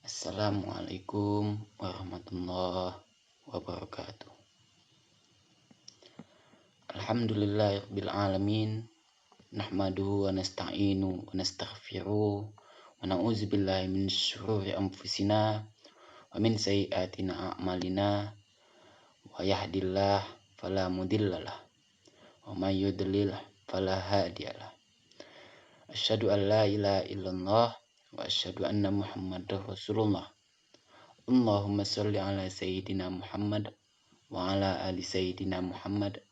Assalamualaikum warahmatullahi wabarakatuh. Alhamdulillahirabbil alamin. Nahmaduhu wa nasta'inu wa nastaghfiruh wa na'udzubillahi min syururi anfusina wa min sayyiati a'malina. Wa yahdillahu fala mudhillalah wa may yudlil fala hadiyalah. Asyhadu an la ilaha illallah wa asyhadu anna Muhammadar Rasulullah. Allahumma sholli ala sayyidina Muhammad wa ala ali sayyidina Muhammad.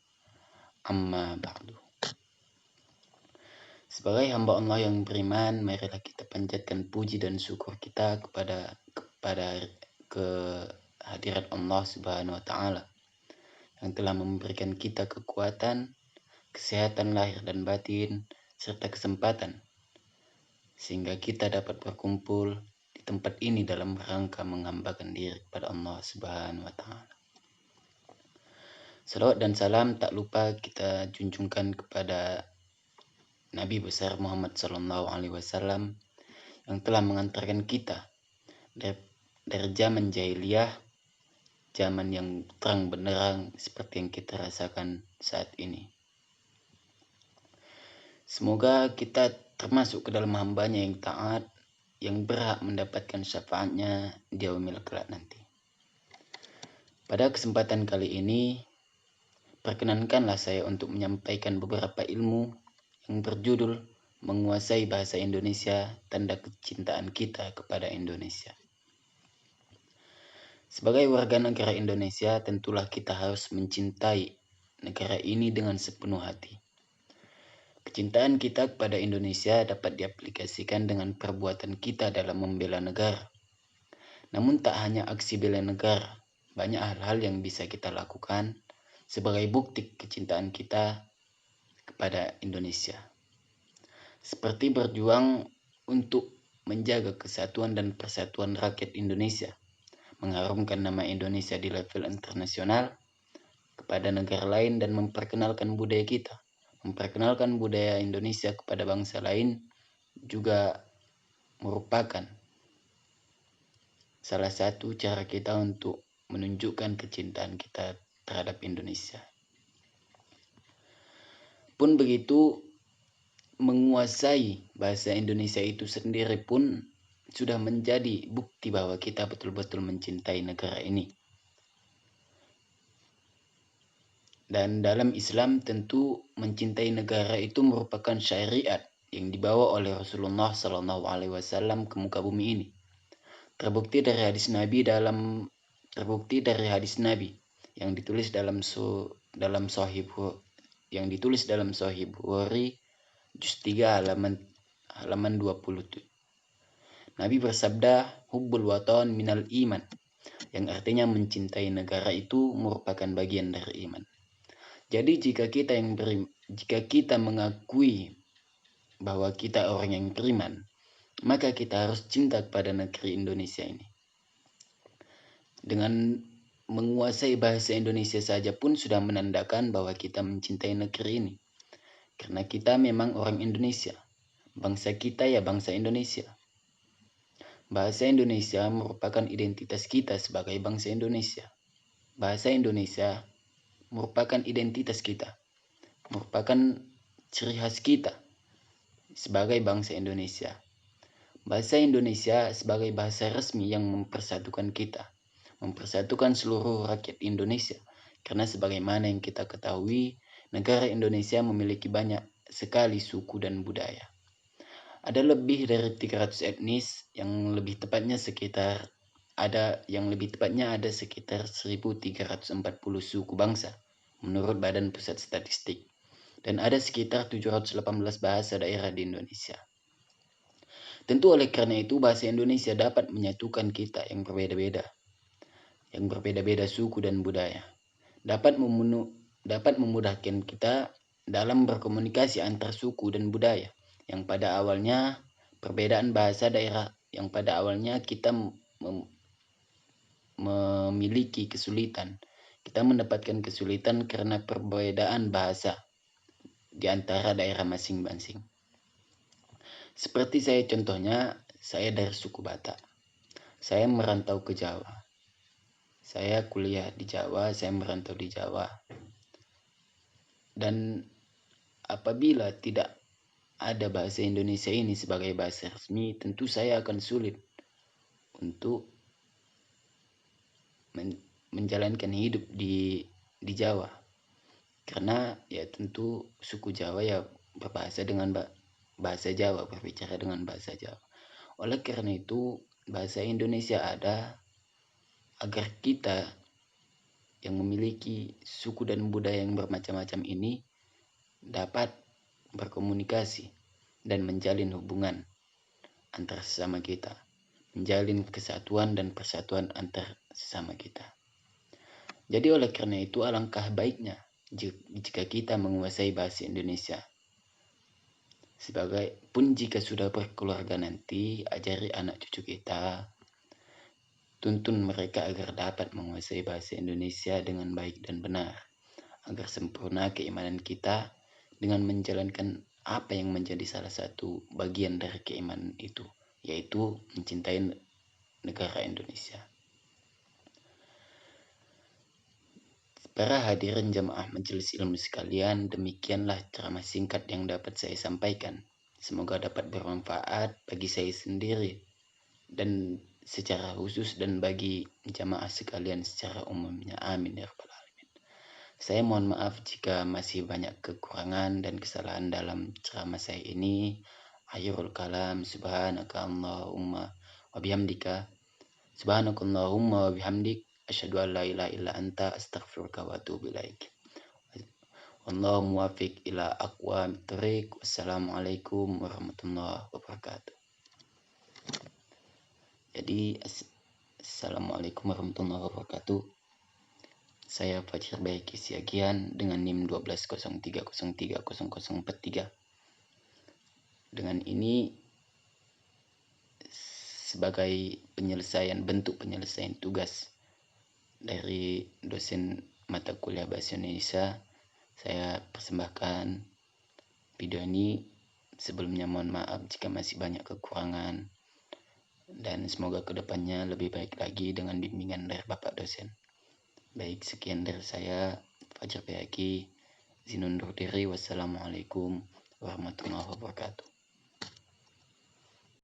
Amma ba'du. Sebagai hamba Allah yang beriman, marilah kita panjatkan puji dan syukur kita kepada kehadirat Allah Subhanahu wa taala yang telah memberikan kita kekuatan, kesehatan lahir dan batin serta kesempatan sehingga kita dapat berkumpul di tempat ini dalam rangka menghambakan diri kepada Allah Subhanahu wa taala. Salawat dan salam tak lupa kita junjungkan kepada Nabi besar Muhammad SAW yang telah mengantarkan kita dari zaman jahiliyah, zaman yang terang benderang seperti yang kita rasakan saat ini. Semoga kita termasuk ke dalam hambanya yang taat, yang berhak mendapatkan syafaatnya di yaumil kelak nanti. Pada kesempatan kali ini, perkenankanlah saya untuk menyampaikan beberapa ilmu yang berjudul Menguasai Bahasa Indonesia, Tanda Kecintaan Kita kepada Indonesia. Sebagai warga negara Indonesia, tentulah kita harus mencintai negara ini dengan sepenuh hati. Kecintaan kita kepada Indonesia dapat diaplikasikan dengan perbuatan kita dalam membela negara. Namun tak hanya aksi bela negara, banyak hal-hal yang bisa kita lakukan sebagai bukti kecintaan kita kepada Indonesia. Seperti berjuang untuk menjaga kesatuan dan persatuan rakyat Indonesia, mengharumkan nama Indonesia di level internasional kepada negara lain dan memperkenalkan budaya kita. Memperkenalkan budaya Indonesia kepada bangsa lain juga merupakan salah satu cara kita untuk menunjukkan kecintaan kita terhadap Indonesia. Pun begitu, menguasai bahasa Indonesia itu sendiri pun sudah menjadi bukti bahwa kita betul-betul mencintai negara ini. Dan dalam Islam tentu mencintai negara itu merupakan syariat yang dibawa oleh Rasulullah SAW ke muka bumi ini. Terbukti dari hadis Nabi yang ditulis dalam Sahih Bukhari juz 3 halaman 27. Nabi bersabda, hubbul watan minal iman, yang artinya mencintai negara itu merupakan bagian dari iman. Jadi jika kita mengakui bahwa kita orang yang beriman, maka kita harus cinta kepada negeri Indonesia ini. Dengan menguasai bahasa Indonesia saja pun sudah menandakan bahwa kita mencintai negeri ini. Karena kita memang orang Indonesia. Bangsa kita ya bangsa Indonesia. Bahasa Indonesia merupakan identitas kita sebagai bangsa Indonesia. Bahasa Indonesia merupakan identitas kita. Merupakan ciri khas kita sebagai bangsa Indonesia. Bahasa Indonesia sebagai bahasa resmi yang mempersatukan kita. Mempersatukan seluruh rakyat Indonesia. Karena sebagaimana yang kita ketahui, negara Indonesia memiliki banyak sekali suku dan budaya. Ada lebih dari 300 etnis, yang lebih tepatnya ada sekitar 1340 suku bangsa menurut Badan Pusat Statistik. Dan ada sekitar 718 bahasa daerah di Indonesia. Tentu oleh karena itu bahasa Indonesia dapat menyatukan kita yang berbeda-beda suku dan budaya. Dapat memudahkan kita dalam berkomunikasi antar suku dan budaya yang pada awalnya perbedaan bahasa daerah yang pada awalnya kita memiliki kesulitan. Kita mendapatkan kesulitan karena perbedaan bahasa di antara daerah masing-masing. Seperti saya dari suku Batak. Saya merantau ke Jawa. Saya kuliah di Jawa, saya merantau di Jawa. Dan apabila tidak ada bahasa Indonesia ini sebagai bahasa resmi, tentu saya akan sulit untuk menjalankan hidup di Jawa. Karena ya tentu suku Jawa ya berbahasa dengan bahasa Jawa, berbicara dengan bahasa Jawa. Oleh karena itu, bahasa Indonesia ada agar kita yang memiliki suku dan budaya yang bermacam-macam ini dapat berkomunikasi dan menjalin hubungan antar sesama kita, menjalin kesatuan dan persatuan antar sesama kita. Jadi oleh karena itu alangkah baiknya jika kita menguasai bahasa Indonesia. Sebagai pun jika sudah berkeluarga nanti, ajari anak cucu kita, tuntun mereka agar dapat menguasai bahasa Indonesia dengan baik dan benar, agar sempurna keimanan kita dengan menjalankan apa yang menjadi salah satu bagian dari keimanan itu, yaitu mencintai negara Indonesia. Para hadirin jamaah majelis ilmu sekalian, demikianlah ceramah singkat yang dapat saya sampaikan. Semoga dapat bermanfaat bagi saya sendiri dan secara khusus dan bagi jamaah sekalian secara umumnya. Amin ya rabbal alamin. Saya mohon maaf jika masih banyak kekurangan dan kesalahan dalam ceramah saya ini. Akhirul kalam, subhanakallahumma wa bihamdika, subhanakallahumma wa bihamdik, asyhadu an la ilaha illa anta, astaghfiruka wa atubu ilaik. Wallahu muwaffiq ila aqwamit thoriq. Wassalamualaikum warahmatullahi wabarakatuh. Jadi assalamualaikum warahmatullahi wabarakatuh. Saya Fajar Baiki Siagian dengan NIM 1203030043. Dengan ini sebagai bentuk penyelesaian tugas dari dosen mata kuliah Bahasa Indonesia, saya persembahkan video ini. Sebelumnya mohon maaf jika masih banyak kekurangan, dan semoga kedepannya lebih baik lagi dengan bimbingan dari Bapak dosen. Baik, sekian dari saya, Fajar Baiki. Izin undur diri. Wassalamualaikum warahmatullahi wabarakatuh.